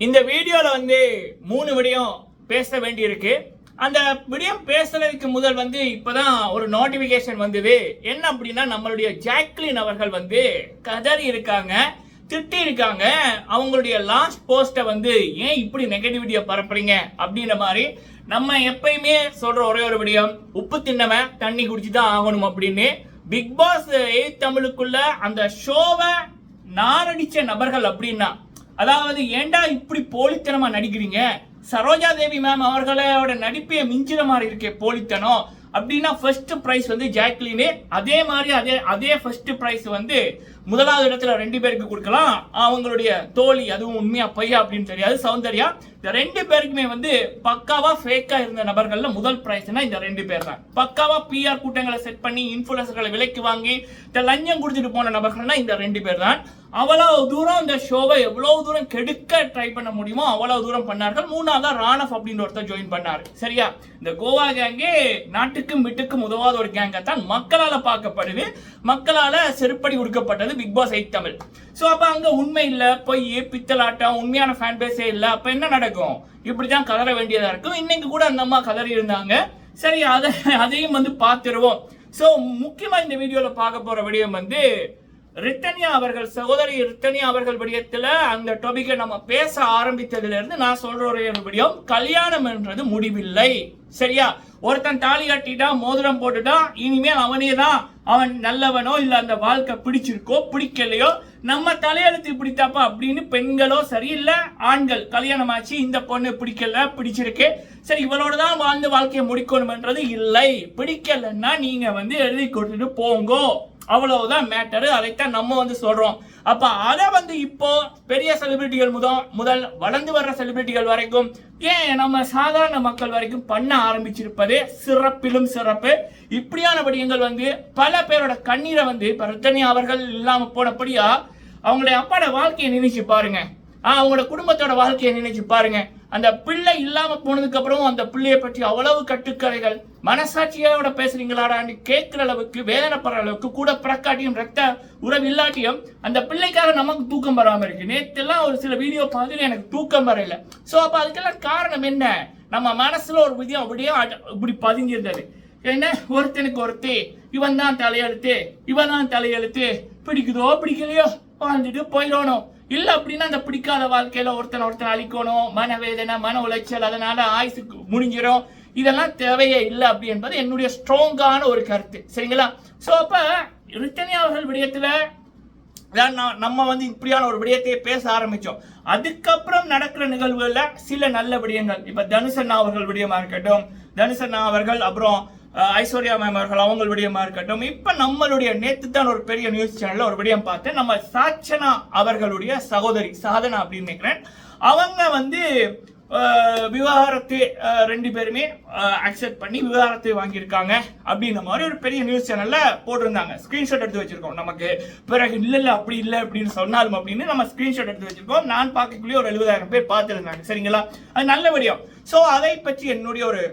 இந்த வீடியோல வந்து 3 விடயம் பேச வேண்டியிருக்கு. அந்த விடயம் பேசுறதுக்கு முதல் வந்து இப்பதான் ஒரு நோட்டிபிகேஷன் வந்தது. என்ன அப்படின்னா, நம்மளுடைய ஜாக்லின் அவர்கள் வந்து கதறி இருக்காங்க, திட்டி இருக்காங்க. அவங்களுடைய லாஸ்ட் போஸ்ட்டை வந்து ஏன் இப்படி நெகட்டிவிட்டியை பரப்புறீங்க அப்படின்ற மாதிரி. நம்ம எப்பயுமே சொல்ற ஒரே ஒரு விடயம், உப்பு தின்னவன் தண்ணி குடிச்சுதான் ஆகணும் அப்படின்னு. பிக் பாஸ் 8 தமிழுக்குள்ள அந்த ஷோவை நாரடிச்ச நபர்கள் அப்படின்னா, அதாவது ஏண்டா இப்படி போலித்தனமா நடிக்கிறீங்க, சரோஜா தேவி மேம் அவர்களோட நடிப்பைய மிஞ்சிற மாதிரி இருக்கே போலித்தனம் அப்படின்னா, ஃபர்ஸ்ட் பிரைஸ் வந்து ஜாக்லின். அதே மாதிரி அதே ஃபர்ஸ்ட் பிரைஸ் வந்து முதலாவது இடத்துல 2 பேருக்கு கொடுக்கலாம். அவங்களுடைய தோழி, அதுவும் உண்மையா பையா அப்படின்னு தெரியாது, சௌந்தர்யா. இந்த 2 பேருக்குமே வந்து பக்காவா ஃபேக்கா இருந்த நபர்கள்ல முதல் பிரைஸ்னா இந்த 2 பேர் தான். பக்காவா பிஆர் கூட்டங்களை செட் பண்ணி இன்ஃபுளுசர்களை விலைக்கு வாங்கி லஞ்சம் குடிச்சிட்டு போன நபர்கள்னா இந்த 2 பேர் தான். அவ்வளவு தூரம் இந்த ஷோவை எவ்வளவு தூரம் கெடுக்க ட்ரை பண்ண முடியுமோ அவ்வளவு தூரம் பண்ணார்கள். 3ஆவதா ராணஃப் அப்படின்னு ஒருத்தர் ஜாயின் பண்ணாரு. சரியா, இந்த கோவா கேங்கே நாட்டுக்கும் வீட்டுக்கும் உதவாத ஒரு கேங்க தான் மக்களால பார்க்கப்படுது, மக்களால செருப்படி கொடுக்கப்பட்டது பிக் பாஸ் 8 தமிழ். சோ அப்ப அங்க உண்மை இல்ல, பொய், பித்தலாட்டம், உண்மையான ஃபேன் பேஸே இல்ல. அப்ப என்ன நடக்கும்? இப்படிதான் கதற வேண்டியதா இருக்கும். இன்னைக்கு கூட அந்த அம்மா கதறி இருந்தாங்க. சரி, அதையும் வந்து பார்த்துருவோம். சோ முக்கியமா இந்த வீடியோல பார்க்க போற விடயம் வந்து, ரித்தன்யா அவர்கள், சகோதரி ரித்தன்யா அவர்கள் விடயத்துல அந்த டாபிக்கை நம்ம பேச ஆரம்பித்ததுல இருந்து நான் சொல்ற ஒரே ஒரு விடயம், கல்யாணம் என்றது முடிவில்லை. சரியா, ஒருத்தன் தாலி கட்டிட்டா, மோதிரம் போட்டுட்டா, இனிமேல் அவனே தான், அவன் நல்லவனோ இல்ல அந்த வாழ்க்கை பிடிச்சிருக்கோ பிடிக்கலையோ, நம்ம தலையெழுத்து பிடித்தாப்பா அப்படின்னு பெண்களோ சரி இல்ல ஆண்கள், கல்யாணம் ஆச்சு, இந்த பொண்ணு பிடிக்கல பிடிச்சிருக்கு, சரி இவளோட தான் வாழ்ந்து வாழ்க்கையை முடிக்கணும்ன்றது இல்லை. பிடிக்கலன்னா நீங்க வந்து எழுதி கொடுத்துட்டு போங்கோ, அவ்வளவுதான் மேட்டரு. அதைத்தான் நம்ம வந்து சொல்றோம். அப்ப அதை வந்து இப்போ பெரிய செலிபிரிட்டிகள் முதல் வளர்ந்து வர்ற செலிபிரிட்டிகள் வரைக்கும், ஏன் நம்ம சாதாரண மக்கள் வரைக்கும் பண்ண ஆரம்பிச்சிருப்பது சிறப்பிலும் சிறப்பு. இப்படியான விடயங்கள் வந்து பல பேரோட கண்ணீரை வந்து, இப்ப ரித்தன்யா அவர்கள் இல்லாம போனபடியா அவங்களுடைய அப்பாட வாழ்க்கையை நினைச்சு பாருங்க, அவங்களோட குடும்பத்தோட வாழ்க்கையை நினைச்சு பாருங்க. அந்த பிள்ளை இல்லாம போனதுக்கு அப்புறம் அந்த பிள்ளையை பற்றி அவ்வளவு கட்டுக்கதைகள், மனசாட்சியோட பேசுறீங்களாடான்னு கேட்கிற அளவுக்கு, வேதனைப்படுற அளவுக்கு, கூட பிறக்காட்டியும் ரத்த உறவு இல்லாட்டியும் அந்த பிள்ளைக்காக நமக்கு தூக்கம் வராம இருக்கு. நேற்றெல்லாம் ஒரு சில வீடியோ பார்த்துட்டு எனக்கு தூக்கம் வரையில. சோ அப்ப அதுக்கெல்லாம் காரணம் என்ன? நம்ம மனசுல ஒரு விடியம் இப்படி பதிஞ்சிருந்தது. என்ன, ஒருத்தனுக்கு ஒருத்தி, இவன் தான் தலையெழுத்து, இவன் தான் தலையெழுத்து, பிடிக்குதோ பிடிக்கலையோ வாழ்ந்துட்டு போயிடணும். இல்ல அப்படின்னா அந்த பிடிக்காத வாழ்க்கையில ஒருத்தன் அழிக்கணும், மனவேதனை, மன உளைச்சல், அதனால ஆயுசு முடிஞ்சிடும். இதெல்லாம் தேவையே இல்லை அப்படி என்பது என்னுடைய ஸ்ட்ராங்கான ஒரு கருத்து. சரிங்களா? சோ அப்ப ரித்தன்யா அவர்கள் விடயத்துல நம்ம வந்து இப்படியான ஒரு விடயத்தையே பேச ஆரம்பிச்சோம். அதுக்கப்புறம் நடக்கிற நிகழ்வுகள்ல சில நல்ல விடயங்கள், இப்ப தனுஷண்ணா அவர்கள் விடயமா இருக்கட்டும், தனுஷண்ணா அவர்கள், அப்புறம் ஐஸ்வர்யா மேம் அவர்கள் அவங்க விடயமா இருக்கட்டும், இப்ப நம்மளுடைய நேத்து தான் ஒரு பெரிய நியூஸ் சேனல்ல ஒரு விடயம் பார்த்தேன். நம்ம சாச்சனா அவர்களுடைய சகோதரி சாதனா அப்படின்னு நினைக்கிறேன், அவங்க வந்து விவாகரத்து 2 பேருமே அக்செப்ட் பண்ணி விவாகரத்தை வாங்கியிருக்காங்க அப்படின்ற மாதிரி ஒரு பெரிய நியூஸ் சேனல்ல போட்டிருந்தாங்க. ஸ்கிரீன்ஷாட் எடுத்து வச்சிருக்கோம். நமக்கு பிறகு இல்ல அப்படி இல்லை அப்படின்னு சொன்னாலும் அப்படின்னு நம்ம ஸ்கிரீன்ஷாட் எடுத்து வச்சிருக்கோம். நான் பார்க்கக்கூடிய ஒரு 70,000 பேர் பார்த்துருந்தாங்க. சரிங்களா, அது நல்ல விடயம். சோ அதை பற்றி என்னுடைய ஒரு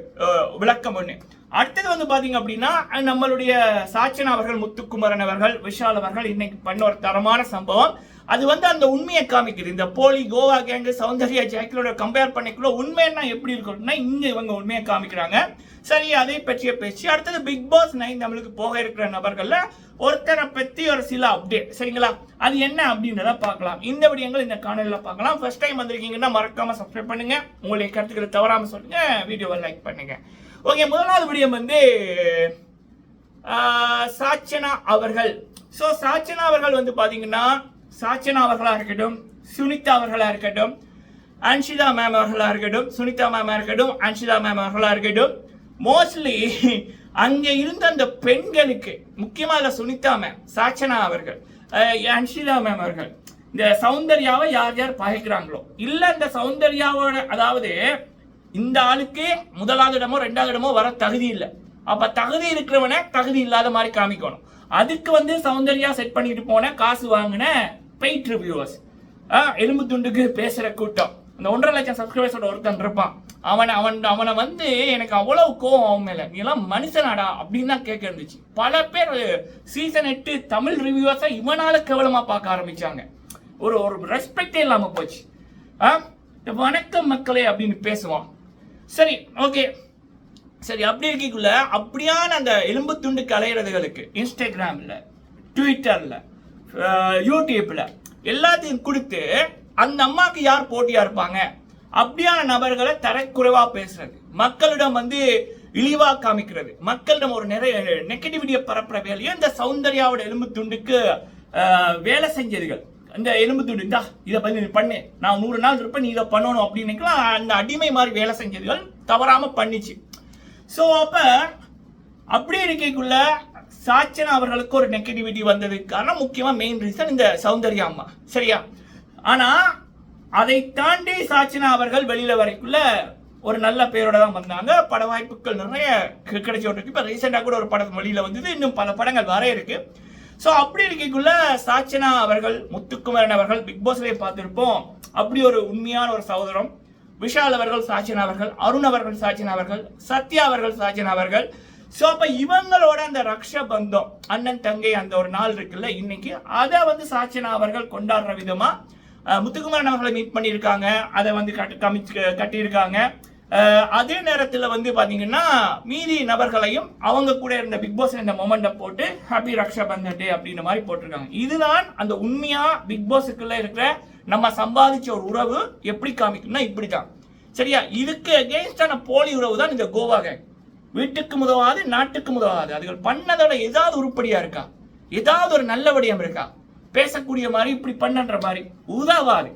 விளக்கம் ஒண்ணு. அடுத்தது வந்து பாத்தீங்க அப்படின்னா, நம்மளுடைய சாச்சனா அவர்கள், முத்துக்குமரன் அவர்கள், விஷால் அவர்கள் இன்னைக்கு பண்ண ஒரு தரமான சம்பவம். அது வந்து அந்த உண்மையை காமிக்குது. இந்த போலி கோவா கேங்கு, சௌந்தர்யா, ஜாக்லினோட கம்பேர் பண்ணிக்குள்ள உண்மைன்னா எப்படி இருக்கும்னா, இங்க இவங்க உண்மையை காமிக்கிறாங்க. சரி, அதை பற்றிய பேச்சு. அடுத்தது பிக் பாஸ் 9 நம்மளுக்கு போக இருக்கிற நபர்கள்ல ஒருத்தரை பத்தி ஒரு சில அப்டேட். சரிங்களா, அது என்ன அப்படின்றத பார்க்கலாம். இந்த விடயங்கள் இந்த காணொலியில பார்க்கலாம். ஃபர்ஸ்ட் டைம் வந்திருக்கீங்கன்னா மறக்காம சப்ஸ்கிரைப் பண்ணுங்க, உங்களுடைய கருத்துக்களை தவறாம சொல்லுங்க, வீடியோவை லைக் பண்ணுங்க. ஓகே, முதலாவது விடயம் வந்து சாச்சனா அவர்கள். சோ சாச்சனா அவர்கள் வந்து பாத்தீங்கன்னா, சாச்சனா அவர்களா இருக்கட்டும், சுனிதா அவர்களா இருக்கட்டும், அன்ஷிதா மேம் அவர்களா இருக்கட்டும், சுனிதா மேம் இருக்கட்டும், அன்ஷிதா மேம் அவர்களா இருக்கட்டும், மோஸ்ட்லி அங்க இருந்த அந்த பெண்களுக்கு, முக்கியமா இல்ல சுனிதா மேம், சாச்சனா அவர்கள், அன்ஷிதா மேம் அவர்கள், இந்த சௌந்தர்யாவை யார் யார் பகைக்கிறாங்களோ, இல்ல இந்த சௌந்தர்யாவோட, அதாவது இந்த ஆளுக்கு முதலாவது இடமோ 2வது இடமோ வர தகுதி இல்லை. அப்ப தகுதி இருக்கிறவனை தகுதி இல்லாத மாதிரி காமிக்கணும். அதுக்கு வந்து சௌந்தர்யா செட் பண்ணிட்டு போன காசு வாங்கின பெய்ட் ரிவ்யூவர்ஸ், எலும்பு துண்டுக்கு பேசுற கூட்டம், அந்த 1.5 லட்சம் சப்ஸ்கிரைபர்ஸோட ஒருத்தன் இருப்பான். அவனை வந்து எனக்கு அவ்வளவு கோவம் அவன் மேல, நீ எல்லாம் மனுஷனாடா அப்படின்னு தான் கேட்க இருந்துச்சு. பல பேர் சீசன் 8 தமிழ் ரிவ்யூவர்ஸை இவனால கேவலமா பார்க்க ஆரம்பிச்சாங்க. ஒரு ரெஸ்பெக்டே இல்லாம போச்சு. வணக்கம் மக்களே அப்படின்னு பேசுவோம். சரி, ஓகே, சரி. அப்படி இருக்கக்குள்ள அப்படியான அந்த எலும்பு துண்டுக்கு அலையிறதுகளுக்கு இன்ஸ்டாகிராம்ல, ட்விட்டர்ல, யூடியூப்ல எல்லாத்தையும் கொடுத்து அந்த அம்மாக்கு யார் போட்டியா இருப்பாங்க அப்படியான நபர்களை தரக்குறைவா பேசுறது, மக்களிடம் வந்து இழிவா காமிக்கிறது, மக்களிடம் ஒரு நிறைய நெகட்டிவிட்டியை பரப்புற வேலையை இந்த சௌந்தர்யாவோட எலும்பு துண்டுக்கு வேலை செஞ்சதுகள். இந்த எலும்பு துண்டு இந்தா இதை பண்ணு, நான் 100 நாள் இருப்பேன், நீ இதை பண்ணணும் அப்படின்னு அந்த அடிமை மாதிரி வேலை செஞ்சதுகள் தவறாம பண்ணிச்சு. ஸோ அப்ப அப்படி இருக்கக்குள்ள சாச்சனா அவர்களுக்கு ஒரு நெகட்டிவிட்டி வந்ததுக்கான முக்கியமா மெயின் ரீசன் இந்த சௌந்தர்யா அம்மா, சரியா? ஆனா அதை தாண்டி சாச்சனா அவர்கள் வெளியில வரைக்குள்ள ஒரு நல்ல பேரோட தான் வந்தாங்க. பட வாய்ப்புகள் நிறைய கிடைச்சிருக்கு. இப்ப ரீசெண்டா கூட ஒரு படம் வெளியில வந்தது, இன்னும் பல படங்கள் வர இருக்கு. ஸோ அப்படி இருக்கக்குள்ள சாச்சனா அவர்கள், முத்துக்குமரன் அவர்கள் பிக் பாஸ்லேயே பார்த்திருப்போம். அப்படி ஒரு உண்மையான ஒரு சகோதரம். விஷால் அவர்கள் சாச்சனா அவர்கள், அருண் அவர்கள் சாச்சனா அவர்கள், சத்யா அவர்கள் சாச்சனா அவர்கள். ஸோ அப்ப இவங்களோட அந்த ரக்ஷ பந்தம், அண்ணன் தங்கை அந்த ஒரு நாள் இருக்குல்ல இன்னைக்கு, அதை வந்து சாச்சனா அவர்கள் கொண்டாடுற விதமா முத்துக்குமரன் அவர்களை மீட் பண்ணியிருக்காங்க. அதை வந்து கட்டியிருக்காங்க. அதே நேரத்தில் வந்து பாத்தீங்கன்னா மீதி நபர்களையும் அவங்க கூட இருந்த பிக் பாஸ் இந்த மொமெண்ட்டை போட்டு ஹாப்பி ரக்ஷா பந்தன் டே அப்படின்ற மாதிரி போட்டிருக்காங்க. இதுதான் அந்த உண்மையா பிக் பாஸுக்குள்ள இருக்கிற நம்ம சம்பாதிச்ச ஒரு உறவு எப்படி காமிக்கணும்னா இப்படிதான், சரியா? இதுக்கு அகேன்ஸ்டான போலி உறவு தான் இந்த கோவா கேங். வீட்டுக்கு உதவாது, நாட்டுக்கு உதவாது. அதுகள் பண்ணதோட ஏதாவது உருப்படியா இருக்கா? ஏதாவது ஒரு நல்ல விடயம் இருக்கா? பேசக்கூடிய மாதிரி இப்படி பண்ணன்ற மாதிரி உதவாது,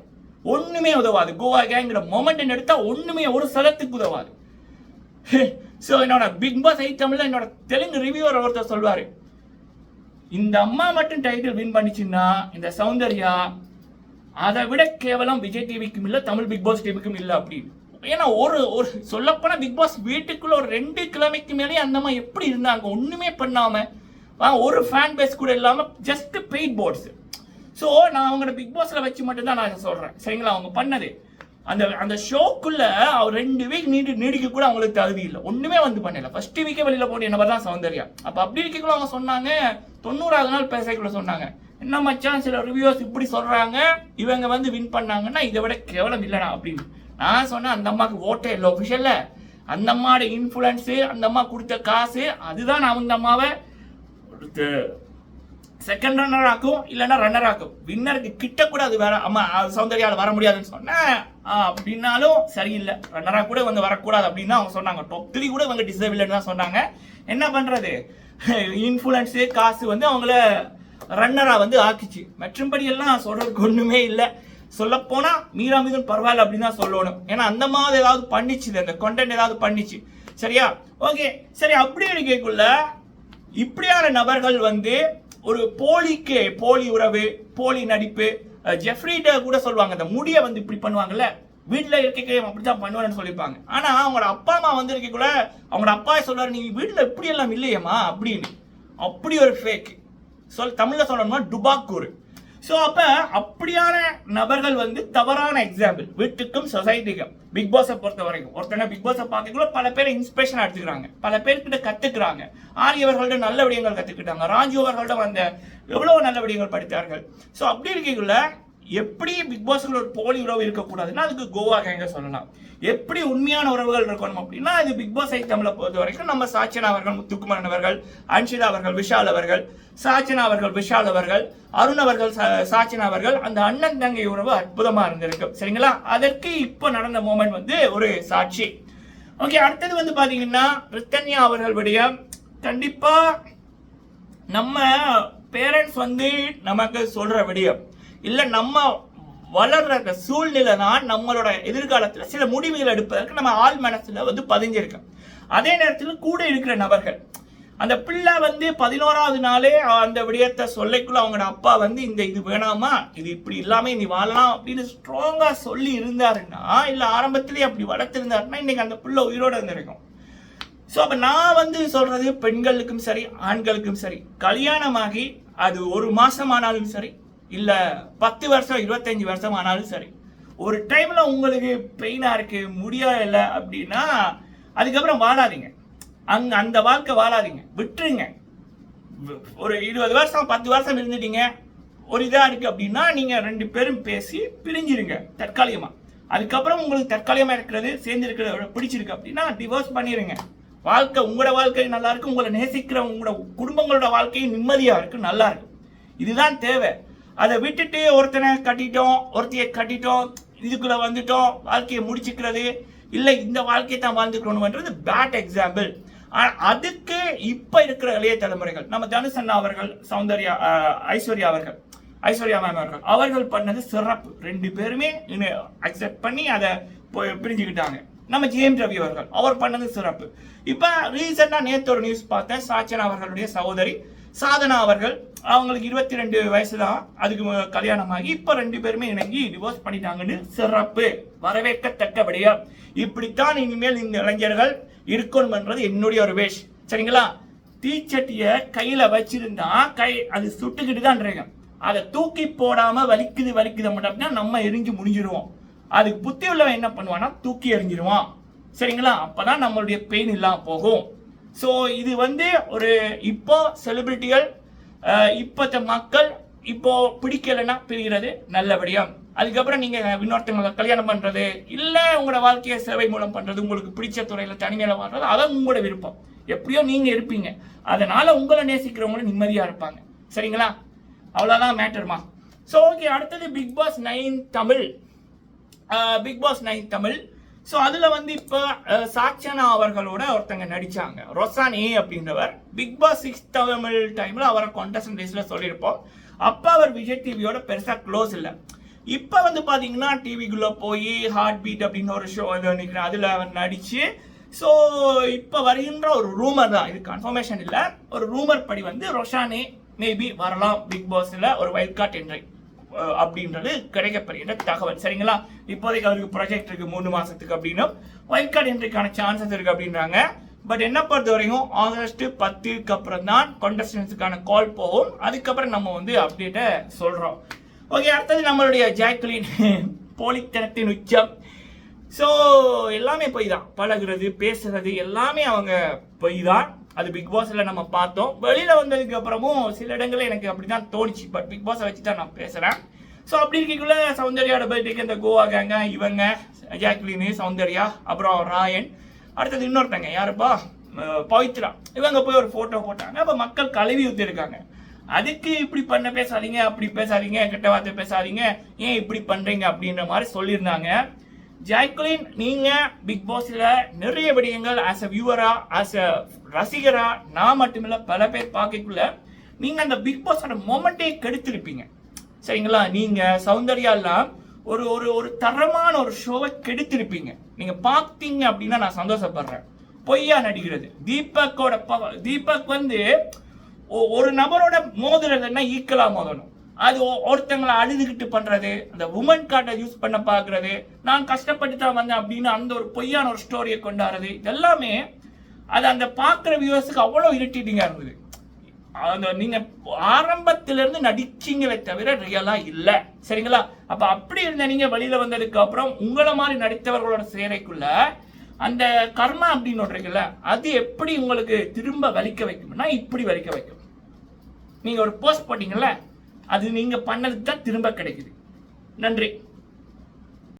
ஒண்ணுமே உதவாது. கோவா கேங்கிற மொமெண்ட் எடுத்தா ஒண்ணுமே ஒரு சதத்துக்கு உதவாது. ஸோ என்னோட பிக் பாஸ் ஐட்டம்ல என்னோட தெலுங்கு ரிவ்யூவர் ஒருத்தர் சொல்வாரு, இந்த அம்மா மட்டும் டைட்டில் வின் பண்ணிச்சுன்னா இந்த சௌந்தர்யா அதை விட கேவலம் விஜய் டிவிக்கும் இல்லை, தமிழ் பிக் பாஸ் டிவிக்கும் இல்லை அப்படின்னு. ஏன்னா ஒரு சொல்லப்போனா பிக் பாஸ் வீட்டுக்குள்ள ஒரு 2 கிழமைக்கு மேலேயே அந்த அம்மா எப்படி இருந்தாங்க, ஒண்ணுமே பண்ணாம, ஒரு ஃபேன் பேஸ் கூட இல்லாம, ஜஸ்ட் பெய்ட் போர்ட்ஸ். ஸோ நான் அவங்களோட பிக் பாஸ்ல வச்சு மட்டும்தான் நான் சொல்றேன், சரிங்களா? அவங்க பண்ணது அந்த ஷோக்குள்ள அவர் 2 வீக் நீடிக்க கூட அவங்களுக்கு தகுதி இல்லை, ஒண்ணுமே வந்து பண்ணல. ஃபர்ஸ்ட் வீக்கே வெளியில போன நபர் தான் சௌந்தர்யா. அப்ப அப்படி இருக்கக்குள்ள அவங்க சொன்னாங்க, 90வது நாள் பேசக்குள்ள சொன்னாங்க, என்ன மச்சான் சில ரிவ்யூஸ் இப்படி சொல்றாங்க, இவங்க வந்து வின் பண்ணாங்கன்னா இதை விட கேவலம் இல்லடா அப்படின்னு. நான் சொன்னேன், அந்த அம்மாக்கு ஓட்டே இல்லை ஒபிஷியல்ல, அந்த அம்மாவோட இன்ஃபுளுன்ஸ், அந்த அம்மா கொடுத்த காசு, அதுதான் அவங்க அம்மாவை செகண்ட் ரன்னர் ஆக்கும், இல்லைன்னா ரன்னர் ஆக்கும். வின்னருக்கு கிட்ட கூட அது வேற அம்மா சௌந்தர்யால வர முடியாதுன்னு சொன்னேன். அப்படின்னாலும் சரியில்லை, ரன்னரா கூட வந்து வரக்கூடாது அப்படின்னு அவங்க சொன்னாங்க. டாப் 3 கூட இவங்க டிசர்வ் இல்லைன்னு தான் சொன்னாங்க. என்ன பண்றது, இன்ஃபுளுன்ஸ் காசு வந்து அவங்கள ரன்னரா வந்து ஆக்கிச்சு. மற்றும்படி எல்லாம் சொல்றதுக்கு ஒண்ணுமே இல்லை. சொல்லப்போனா மீரா மீதும் பரவாயில்ல அப்படின்னு தான் சொல்லணும். ஏன்னா அந்த மாதிரி ஏதாவது பண்ணிச்சு, அந்த கண்டென்ட் ஏதாவது பண்ணிச்சு, சரியா? ஓகே, சரி. அப்படி இருக்கக்குள்ள இப்படியான நபர்கள் வந்து ஒரு போலி உறவு, போலி நடிப்பு, ஜெஃப்ரிட்ட கூட சொல்லுவாங்க, அந்த முடிய வந்து இப்படி பண்ணுவாங்கல்ல, வீட்டுல இருக்க அப்படித்தான் பண்ணுவான்னு சொல்லியிருப்பாங்க. ஆனா அவங்களோட அப்பா அம்மா வந்து இருக்கக்குள்ள அவங்களோட அப்பா சொல்றாரு, நீ வீட்டுல இப்படி எல்லாம் இல்லையம்மா அப்படின்னு. அப்படி ஒரு ஃபேக் தமிழ்ல சொல்லணும்னா டுபாக்கூர். ஸோ அப்ப அப்படியான நபர்கள் வந்து தவறான எக்ஸாம்பிள் வீட்டுக்கும் சொசைட்டிக்கும். பிக் பாஸை பொறுத்த வரைக்கும் ஒருத்தனை பிக் பாஸை பார்க்கக்குள்ள பல பேரை இன்ஸ்பிரேஷன் எடுத்துக்கிறாங்க, பல பேர்கிட்ட கத்துக்கிறாங்க. ஆரியவர்கள்ட்ட நல்ல விடயங்கள் கத்துக்கிட்டாங்க, ராஜு அவர்கள்ட்ட வந்த எவ்வளவு நல்ல விடயங்கள் படித்தார்கள். ஸோ அப்படி இருக்கக்குள்ள எப்படி பிக் பாஸ்க்குள்ள ஒரு போலி உறவு இருக்கக்கூடாதுன்னா அதுக்கு கோவா கேங்க சொல்லலாம். எப்படி உண்மையான உறவுகள் இருக்கணும் அப்படின்னா அது பிக் பாஸ் ஐட்டம்ல பொறுத்த வரைக்கும் நம்ம சாச்சனா அவர்கள், முத்துக்குமரன் அவர்கள், அன்ஷிதா அவர்கள், விஷால் அவர்கள், சாச்சனா அவர்கள், விஷால் அவர்கள், அருண் அவர்கள், சாச்சனா அவர்கள், அந்த அண்ணன் தங்கை உறவு அற்புதமா இருந்திருக்கு, சரிங்களா? அதற்கு இப்ப நடந்த மோமெண்ட் வந்து ஒரு சாட்சி. ஓகே, அடுத்தது வந்து பாத்தீங்கன்னா ரித்தன்யா அவர்கள் விடயம். கண்டிப்பா நம்ம பேரண்ட்ஸ் வந்து நமக்கு சொல்ற விடயம் இல்ல, நம்ம வளர்ற சூழ்நிலை தான் நம்மளோட எதிர்காலத்தில் சில முடிவுகள் எடுப்பதற்கு நம்ம ஆள் மனசுல வந்து பதிஞ்சிருக்கோம். அதே நேரத்தில் கூட இருக்கிற நபர்கள், அந்த பிள்ளை வந்து 11வது நாளே அந்த விடயத்தை சொல்லிக்குள்ள அவங்களோட அப்பா வந்து இது வேணாமா, இது இப்படி இல்லாம நீ வாழலாம் அப்படின்னு ஸ்ட்ராங்கா சொல்லி இருந்தாருன்னா, இல்ல ஆரம்பத்திலேயே அப்படி வளர்த்திருந்தாருன்னா இன்னைக்கு அந்த பிள்ளை உயிரோட இருந்திருக்கும். ஸோ அப்ப நான் வந்து சொல்றது பெண்களுக்கும் சரி ஆண்களுக்கும் சரி, கல்யாணமாகி அது 1 மாசம் ஆனாலும் சரி, இல்ல 10 வருஷம் 25 வருஷம் ஆனாலும் சரி, ஒரு டைம்ல உங்களுக்கு பெயினா இருக்கு, முடியல அப்படின்னா அதுக்கப்புறம் வாழாதீங்க, அந்த வாழ்க்கை வாழாதீங்க, விட்டுருங்க. ஒரு 20 வருஷம் 10 வருஷம் இருந்துட்டீங்க, ஒரு இதா இருக்கு அப்படின்னா நீங்க 2 பேரும் பேசி பிரிஞ்சிருங்க தற்காலிகமா. அதுக்கப்புறம் உங்களுக்கு தற்காலிகமா இருக்கிறது சேர்ந்து இருக்கிறத பிடிச்சிருக்கு அப்படின்னா டிவோர்ஸ் பண்ணிடுங்க. வாழ்க்கை உங்களோட வாழ்க்கை நல்லா இருக்கு, உங்களை நேசிக்கிற உங்களோட குடும்பங்களோட வாழ்க்கையும் நிம்மதியா இருக்கு, நல்லா இருக்கு. இதுதான் தேவை. அதை விட்டுட்டு ஒருத்தனை கட்டிட்டோம் ஒருத்தைய கட்டிட்டோம் இதுக்குள்ள வந்துட்டோம் வாழ்க்கையை முடிச்சுக்கிறது இல்லை இந்த வாழ்க்கையை தான் வாழ்ந்துக்கணும்ன்றது பேட் எக்ஸாம்பிள். அதுக்கு இப்ப இருக்கிற இளைய தலைமுறைகள் நம்ம தனுஷ் அண்ணா அவர்கள், ஐஸ்வர்யா மேம் அவர்கள் பண்ணது சிறப்பு. 2 பேருமே அக்செப்ட் பண்ணி அதை பிரிஞ்சுக்கிட்டாங்க. நம்ம ஜேம்ஸ் ரவி அவர் பண்ணது சிறப்பு. இப்ப ரீசெண்டா நேற்று ஒரு நியூஸ் பார்த்தேன். சாச்சனா அவர்களுடைய சகோதரி சாதனா அவர்கள், அவங்களுக்கு 22 வயசு தான், அதுக்கு கல்யாணமாகி இப்ப 2 பேருமே இணங்கி டிவோர்ஸ் பண்ணிட்டாங்கன்னு சிறப்பு, வரவேற்கத்தக்க விடயம். இப்படித்தான் இனிமேல் இந்த இளைஞர்கள் இருக்கணும் என்றது என்னுடைய ஒரு விஷ். சரிங்களா? தீச்சட்டிய கையில வச்சிருந்தா அது சுட்டுக்கிட்டு தான், அதை தூக்கி போடாம வலிக்குது அப்படின்னா நம்ம எரிஞ்சு முடிஞ்சிருவோம். அதுக்கு புத்தி உள்ளவன் என்ன பண்ணுவான்னா தூக்கி எறிஞ்சிருவான். சரிங்களா? அப்பதான் நம்மளுடைய பெயின் இல்லாம போகும். ஸோ இது ஒரு இப்போ செலிபிரிட்டிகள் இப்பத்த மக்கள் இப்போ பிடிக்கலைன்னா பிரிகிறது நல்லபடியா. அதுக்கப்புறம் நீங்க இன்னொருத்தவங்களை கல்யாணம் பண்றது இல்ல உங்களோட வாழ்க்கையை சேவை மூலம் பண்றது, உங்களுக்கு பிடிச்ச துறையில தனிமையில வாழ்றது, அதான் உங்களோட விருப்பம். எப்படியோ நீங்க இருப்பீங்க, அதனால உங்களை நேசிக்கிறவங்களும் நிம்மதியா இருப்பாங்க. சரிங்களா? அவ்வளவுதான் மேட்டர்மா. ஸோ ஓகே, அடுத்தது பிக் பாஸ் 9 தமிழ். ஸோ அதுல இப்போ சாச்சனா அவர்களோட ஒருத்தங்க நடிச்சாங்க, ரொசானி அப்படின்றவர். பிக் பாஸ் 6 தமிழ் டைம்ல அவரை கான்டெஸ்டன்ட் லிஸ்ட்ல சொல்லியிருப்போம். அப்ப அவர் விஜய் டிவியோட பெருசா க்ளோஸ் இல்லை. இப்ப பாத்தீங்கன்னா டிவிக்குள்ள போய் ஹார்ட் பீட் அப்படின்னு ஒரு ஷோ நினைக்கிறேன், அதுல அவர் நடிச்சு. ஸோ இப்ப வருகின்ற ஒரு ரூமர் தான், இது கன்ஃபர்மேஷன் இல்லை, ஒரு ரூமர் படி ரொஷானி மேபி வரலாம் பிக் பாஸ்ல ஒரு வைல்ட் கார்ட் என்ட்ரி அப்படின்றது கிடைக்கப்படுகிற தகவல். சரிங்களா? இப்போதைக்கு அவருக்கு ப்ராஜெக்ட் இருக்கு 3 மாசத்துக்கு அப்படின்னு, வைல்ட் கார்டு என்ட்ரிக்கான சான்சஸ் இருக்கு அப்படின்றாங்க. பட் என்ன பொறுத்த வரைக்கும் ஆகஸ்ட் 10க்கு அப்புறம் தான் கான்டெஸ்டன்ட்ஸுக்கான கால் போகும். அதுக்கப்புறம் நம்ம அப்டேட்டை சொல்றோம். ஓகே, அடுத்தது நம்மளுடைய ஜாக்லின் போலித்தனத்தின் உச்சம். ஸோ எல்லாமே பொய் தான், பழகுறது பேசுறது எல்லாமே அவங்க பொய் தான். அது பிக் பாஸ்ல நம்ம பார்த்தோம். வெளியில வந்ததுக்கு அப்புறமும் சில இடங்கள்ல எனக்கு அப்படிதான் தோணுச்சு. பட் பிக் பாஸை வச்சு தான் நான் பேசுறேன். ஸோ அப்படி இருக்கக்குள்ள சௌந்தர்யாவோட பர்த்டேக்கு இந்த கோவா கேங்க, இவங்க ஜாக்லின், சௌந்தர்யா, அப்புறம் ராயன், அடுத்தது இன்னொருத்தங்க யாருப்பா பவித்ரா, இவங்க போய் ஒரு போட்டோ போட்டாங்க. அப்ப மக்கள் கழுவி ஊத்தி இருக்காங்க. அதுக்கு இப்படி பேசாதீங்க, அப்படி பேசாதீங்க, கெட்ட வார்த்தை பேசாதீங்க, ஏன் இப்படி பண்றீங்க அப்படின்ற மாதிரி சொல்லியிருந்தாங்க. ஜாக்லின், நீங்க பிக் பாஸ்ல நிறைய விடயங்கள் ஆஸ் அ வியூவரா, ஆஸ் அ ரசிகரா, நான் மட்டுமில்ல பல பேர் பார்க்கக்குள்ள நீங்க அந்த பிக் பாஸோட மொமெண்டே கெடுத்திருப்பீங்க. சரிங்களா? நீங்க சௌந்தர்யா எல்லாம் ஒரு ஒரு ஒரு தரமான ஒரு ஷோவை கெடுத்திருப்பீங்க. நீங்க பார்த்தீங்க அப்படின்னா நான் சந்தோஷப்படுறேன். பொய்யா நடிக்கிறது. தீபக் ஒரு நபரோட மோதுறதுன்னா ஈக்குவலா மோதணும். அது ஒருத்தங்களை அழுதுகிட்டு பண்றது, அந்த உமன் கார்டை யூஸ் பண்ண பாக்குறது, நான் கஷ்டப்பட்டு தான் வந்தேன் அப்படின்னு அந்த ஒரு பொய்யான ஒரு ஸ்டோரியை கொண்டாடுறது, இதெல்லாமே அது அந்த பாக்குற வியூவர்ஸுக்கு அவ்வளவு இரிட்டேட்டிங்கா இருந்தது. நீங்க ஆரம்பத்திலிருந்து நடிச்சீங்களே தவிர ரியலா இல்ல. சரிங்களா? அப்ப அப்படி இருந்த நீங்க வெளியில வந்ததுக்கு அப்புறம் உங்களை மாதிரி நடித்தவர்களோட சேரைக்குள்ள அந்த கர்மா அப்படின்னு இருக்குல்ல, அது எப்படி உங்களுக்கு திரும்ப வலிக்க வைக்கும்னா இப்படி வலிக்க வைக்கும். நீங்க ஒரு போஸ்ட் போட்டீங்கல்ல, அது நீங்க பண்ணதுக்கு தான் திரும்ப கிடைக்குது. நன்றி.